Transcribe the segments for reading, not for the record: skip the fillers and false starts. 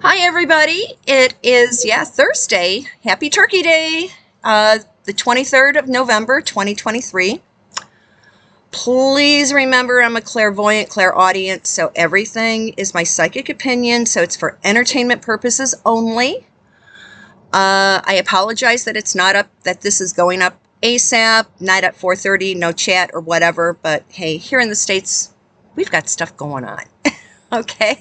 Hi, everybody. It is, Thursday. Happy Turkey Day, the 23rd of November, 2023. Please remember I'm a clairvoyant, clairaudient, so everything is my psychic opinion, so it's for entertainment purposes only. I apologize that it's not up, that this is going up ASAP, not at 4:30, no chat or whatever, but hey, here in the States, we've got stuff going on. Okay?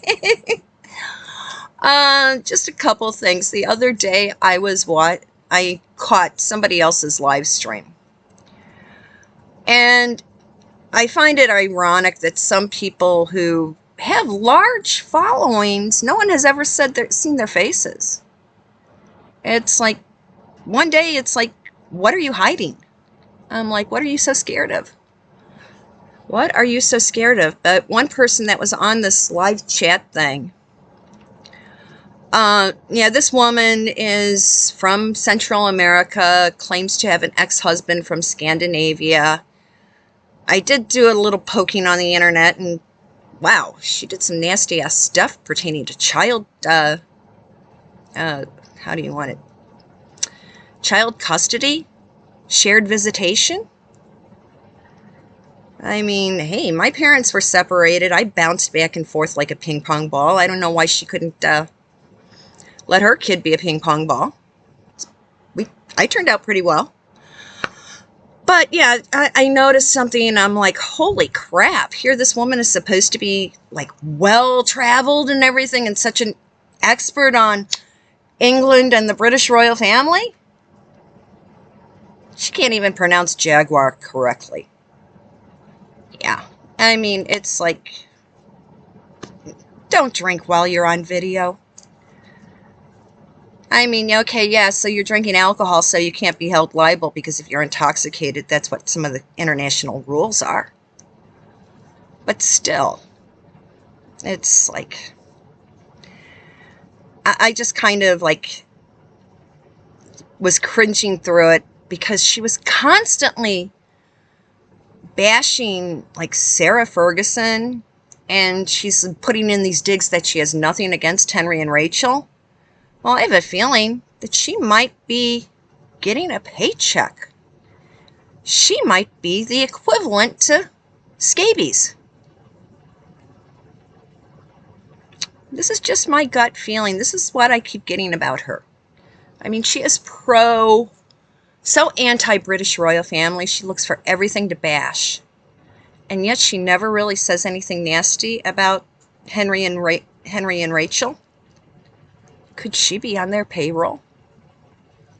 Just a couple things. The other day I caught somebody else's live stream. And I find it ironic that some people who have large followings, no one has ever seen their faces. It's like, one day it's like, what are you hiding? I'm like, what are you so scared of? What are you so scared of? But one person that was on this live chat thing, this woman is from Central America, claims to have an ex-husband from Scandinavia. I did do a little poking on the internet, and wow, she did some nasty-ass stuff pertaining to child, how do you want it? Child custody? Shared visitation? I mean, hey, my parents were separated. I bounced back and forth like a ping pong ball. I don't know why she couldn't, let her kid be a ping pong ball. I turned out pretty well. But yeah, I noticed something and I'm like, holy crap, here this woman is supposed to be like well-traveled and everything and such an expert on England and the British royal family. She can't even pronounce jaguar correctly. Yeah, I mean, it's like, don't drink while you're on video. I mean, okay, yeah, so you're drinking alcohol so you can't be held liable because if you're intoxicated, that's what some of the international rules are. But still, it's like, I just kind of like was cringing through it because she was constantly bashing like Sarah Ferguson, and she's putting in these digs that she has nothing against Henry and Rachel. Well, I have a feeling that she might be getting a paycheck. She might be the equivalent to scabies. This is just my gut feeling. This is what I keep getting about her. I mean, she is so anti-British royal family. She looks for everything to bash. And yet she never really says anything nasty about Henry and Rachel. Could she be on their payroll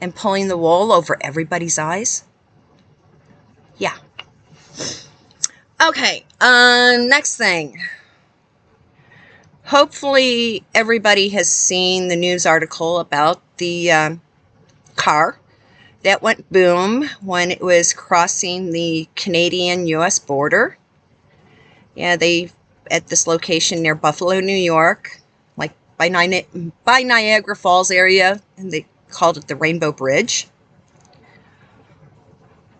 and pulling the wool over everybody's eyes? Yeah. Okay, next thing. Hopefully everybody has seen the news article about the car that went boom when it was crossing the Canadian-U.S. border. Yeah, at this location near Buffalo, New York, like by Niagara Falls area, and they called it the Rainbow Bridge.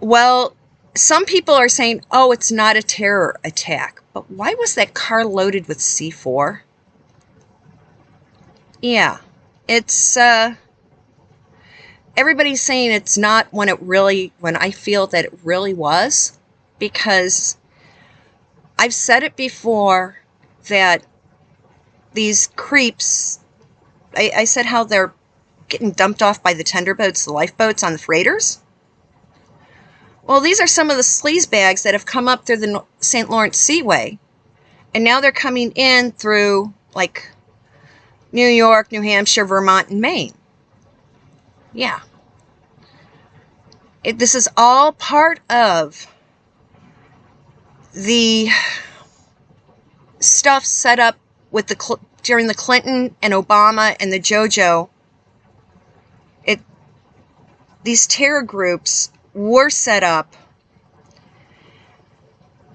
Well, some people are saying, oh, it's not a terror attack. But why was that car loaded with C4? Yeah, it's, everybody's saying it's not when I feel that it really was, because I've said it before that these creeps, I said how they're getting dumped off by the tender boats, the lifeboats on the freighters. Well, these are some of the sleaze bags that have come up through the St. Lawrence Seaway, and now they're coming in through, like, New York, New Hampshire, Vermont, and Maine. Yeah. This is all part of the stuff set up with during the Clinton and Obama and the JoJo. These terror groups were set up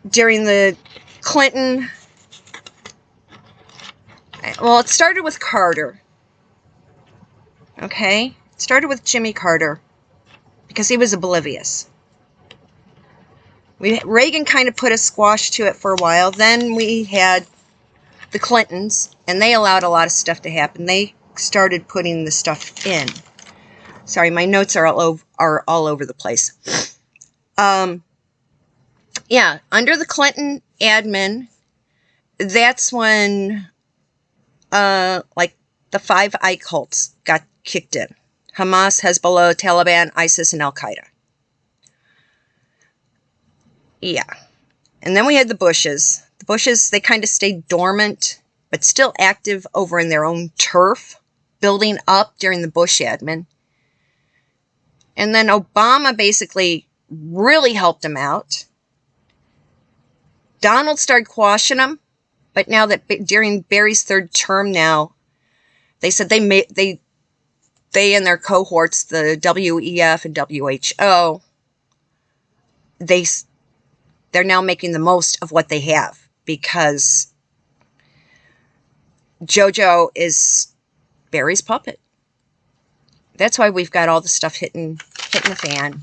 during the Clinton. Well, it started with Carter. Okay? It started with Jimmy Carter because he was oblivious. Reagan kind of put a squash to it for a while. Then we had the Clintons, and they allowed a lot of stuff to happen. They started putting the stuff in. Sorry, my notes are all over the place. Yeah, under the Clinton admin, that's when like the 5 I cults got kicked in. Hamas, Hezbollah, Taliban, ISIS, and Al-Qaeda. Yeah. And then we had the Bushes. The Bushes, they kind of stayed dormant, but still active over in their own turf, building up during the Bush admin. And then Obama basically really helped them out. Donald started quashing them, but now that during Barry's 3rd term now, they said they and their cohorts, the WEF and WHO, they're now making the most of what they have, because JoJo is Barry's puppet. That's why we've got all the stuff hitting the fan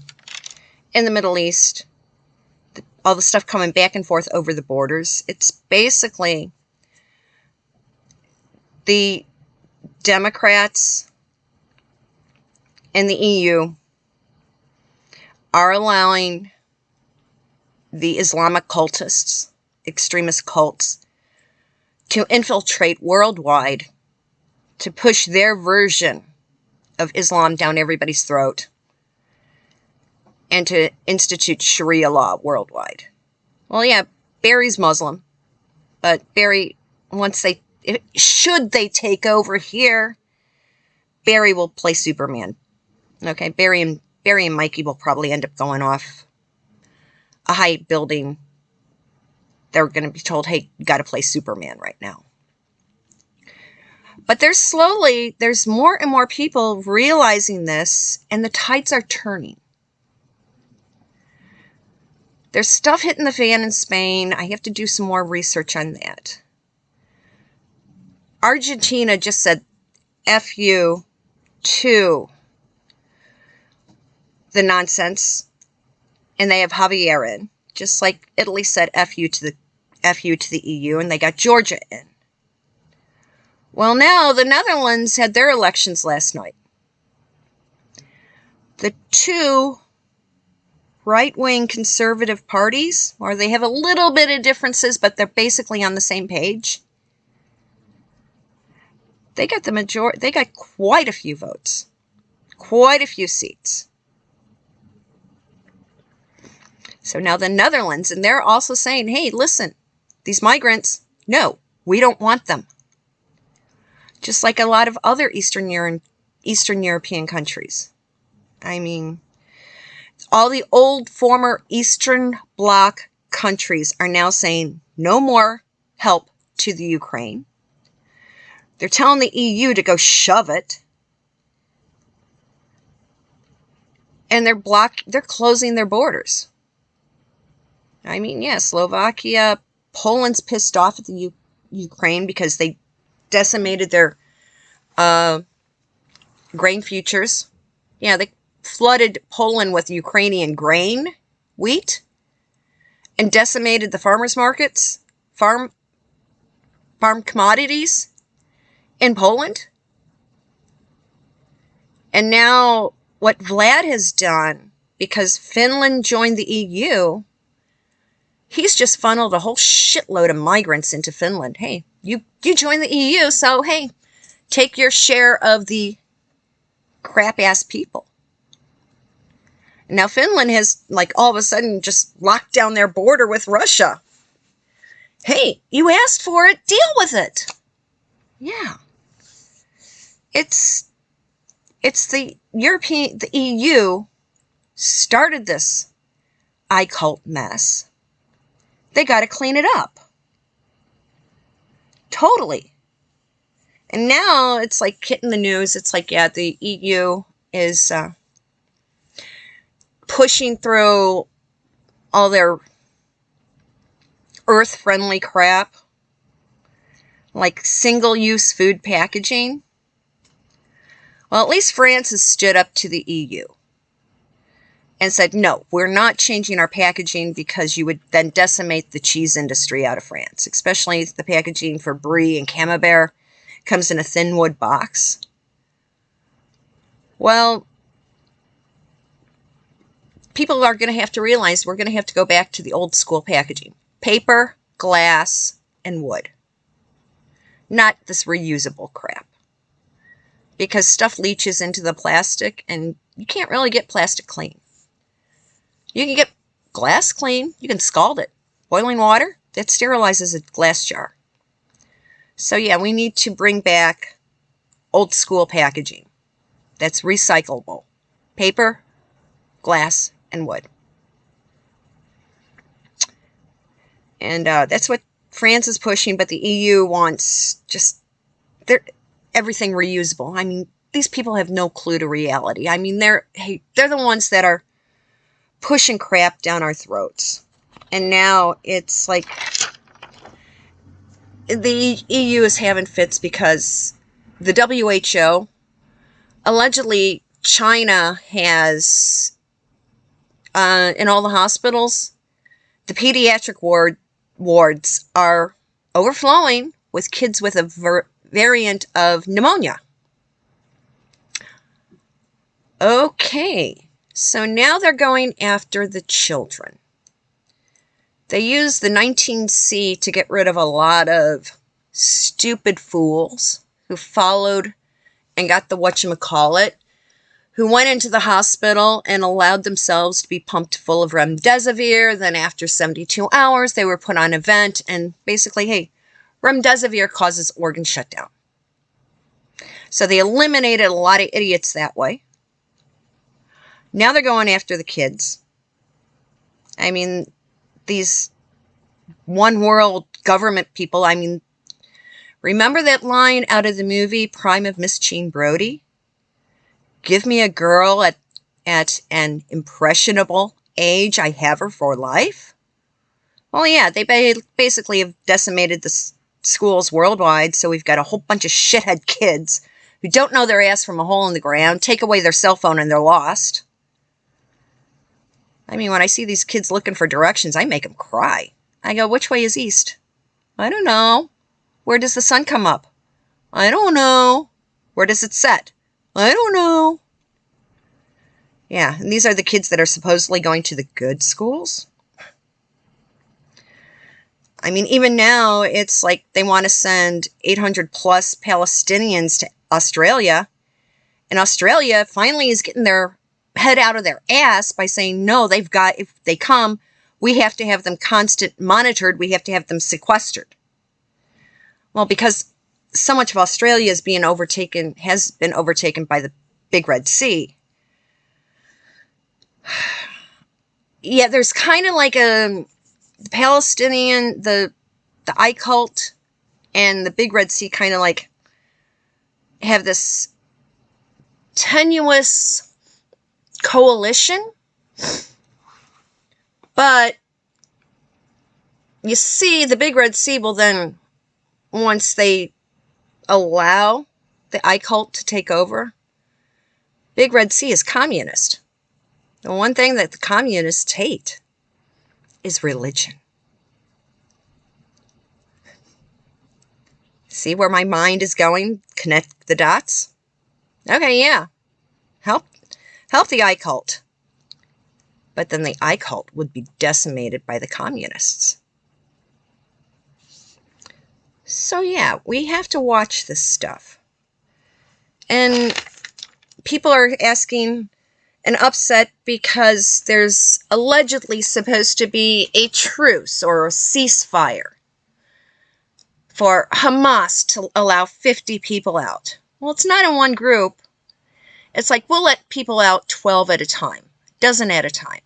in the Middle East, all the stuff coming back and forth over the borders. It's basically the Democrats and the EU are allowing the Islamic cultists, extremist cults, to infiltrate worldwide to push their version of Islam down everybody's throat and to institute Sharia law worldwide. Well, yeah, Barry's Muslim, but Barry, should they take over here, Barry will play Superman. Okay, Barry and Mikey will probably end up going off a high building. They're going to be told, hey, you got to play Superman right now. But there's more and more people realizing this, and the tides are turning. There's stuff hitting the fan in Spain. I have to do some more research on that. Argentina just said F you to the nonsense, and they have Javier in, just like Italy said F you to the EU, and they got Georgia in. Well, now the Netherlands had their elections last night. The 2 right-wing conservative parties, or they have a little bit of differences, but they're basically on the same page. They got the majority. They got quite a few votes, quite a few seats. So now the Netherlands, and they're also saying, hey, listen, these migrants, no, we don't want them. Just like a lot of other Eastern European countries. I mean, all the old former Eastern Bloc countries are now saying no more help to the Ukraine. They're telling the EU to go shove it. And they're closing their borders. I mean, yeah, Slovakia, Poland's pissed off at the Ukraine because they decimated their grain futures. Yeah, they flooded Poland with Ukrainian grain, wheat, and decimated the farmers markets, farm commodities in Poland. And now what Vlad has done, because Finland joined the EU, he's just funneled a whole shitload of migrants into Finland. Hey, you joined the EU, so hey, take your share of the crap-ass people. Now Finland has, like, all of a sudden just locked down their border with Russia. Hey, you asked for it, deal with it. Yeah. It's the EU started this I-cult mess. They got to clean it up. Totally. And now it's like hitting the news. It's like, yeah, the EU is pushing through all their earth-friendly crap, like single-use food packaging. Well, at least France has stood up to the EU and said, no, we're not changing our packaging because you would then decimate the cheese industry out of France, especially the packaging for Brie and Camembert comes in a thin wood box. Well, people are going to have to realize we're going to have to go back to the old school packaging. Paper, glass, and wood. Not this reusable crap. Because stuff leaches into the plastic, and you can't really get plastic clean. You can get glass clean. You can scald it. Boiling water, that sterilizes a glass jar. So yeah, we need to bring back old school packaging. That's recyclable. Paper, glass, and wood. And that's what France is pushing, but the EU wants just everything reusable. I mean, these people have no clue to reality. I mean, they're the ones that are pushing crap down our throats. And now it's like the EU is having fits because the WHO, allegedly China has, in all the hospitals, the pediatric wards are overflowing with kids with a variant of pneumonia. Okay, so now they're going after the children. They used the 19C to get rid of a lot of stupid fools who followed and got the whatchamacallit, who went into the hospital and allowed themselves to be pumped full of remdesivir. Then after 72 hours, they were put on a vent, and basically, hey, remdesivir causes organ shutdown. So they eliminated a lot of idiots that way. Now they're going after the kids. I mean, these one world government people, I mean, remember that line out of the movie Prime of Miss Jean Brodie? Give me a girl at an impressionable age, I have her for life? Well, yeah, they basically have decimated the schools worldwide, so we've got a whole bunch of shithead kids who don't know their ass from a hole in the ground, take away their cell phone, and they're lost. I mean, when I see these kids looking for directions, I make them cry. I go, which way is east? I don't know. Where does the sun come up? I don't know. Where does it set? I don't know. Yeah, and these are the kids that are supposedly going to the good schools. I mean, even now, it's like they want to send 800 plus Palestinians to Australia. And Australia finally is getting their head out of their ass by saying, no, if they come, we have to have them constant monitored. We have to have them sequestered. Well, because so much of Australia has been overtaken by the Big Red Sea. Yeah, there's kind of like the Palestinian, the occult, and the Big Red Sea kind of like have this tenuous coalition. But you see, the Big Red Sea will then, once they allow the occult to take over, Big Red Sea is communist. The one thing that the communists hate is religion. See where my mind is going? Connect the dots? Okay, yeah. Help the occult. But then the occult would be decimated by the communists. So yeah, we have to watch this stuff. And people are asking and upset because there's allegedly supposed to be a truce or a ceasefire for Hamas to allow 50 people out. Well, it's not in one group. It's like we'll let people out 12 at a time, dozen at a time,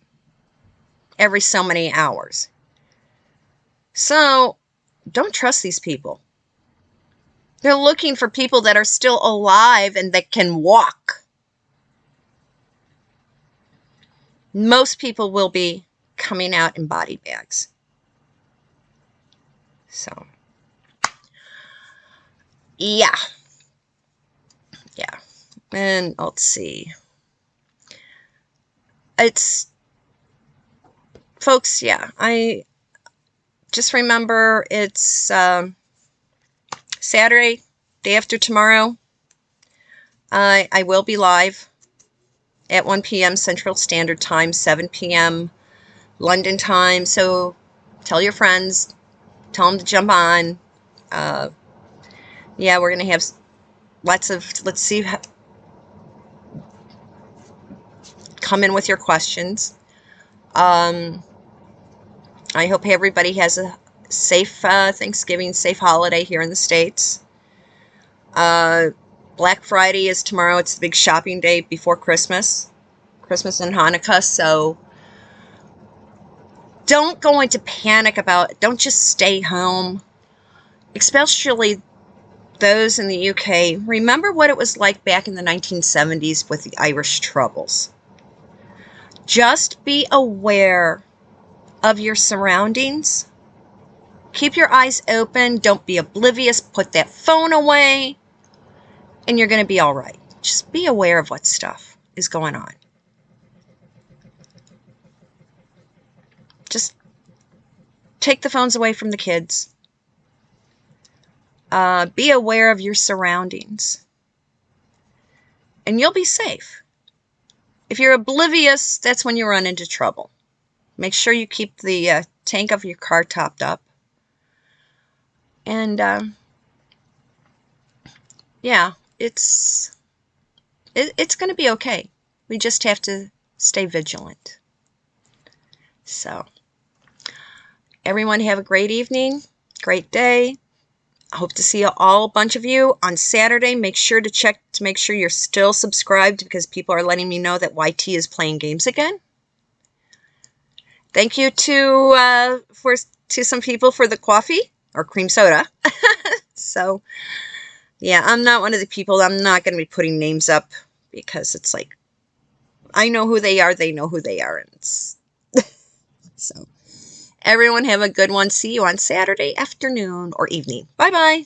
every so many hours. So don't trust these people. They're looking for people that are still alive and that can walk. Most people will be coming out in body bags. So, yeah. And let's see. Folks, yeah. I just remember it's Saturday, day after tomorrow. I will be live at 1 p.m. Central Standard Time, 7 p.m. London time. So tell your friends, tell them to jump on. Yeah, we're going to have lots of, let's see, come in with your questions. I hope everybody has a safe Thanksgiving, safe holiday here in the States. Black Friday is tomorrow. It's the big shopping day before Christmas and Hanukkah. So don't go into panic about it. Don't just stay home, especially those in the UK. Remember what it was like back in the 1970s with the Irish Troubles. Just be aware of your surroundings. Keep your eyes open. Don't be oblivious. Put that phone away. And you're going to be all right. Just be aware of what stuff is going on. Just take the phones away from the kids. Be aware of your surroundings. And you'll be safe. If you're oblivious, that's when you run into trouble. Make sure you keep the tank of your car topped up. And, yeah, it's going to be okay. We just have to stay vigilant. So, everyone have a great evening, great day. I hope to see a bunch of you on Saturday. Make sure to check to make sure you're still subscribed, because people are letting me know that YT is playing games again. Thank you to some people for the coffee or cream soda. So, yeah, I'm not one of the people. I'm not going to be putting names up, because it's like, I know who they are. They know who they are. And so, everyone have a good one. See you on Saturday afternoon or evening. Bye-bye.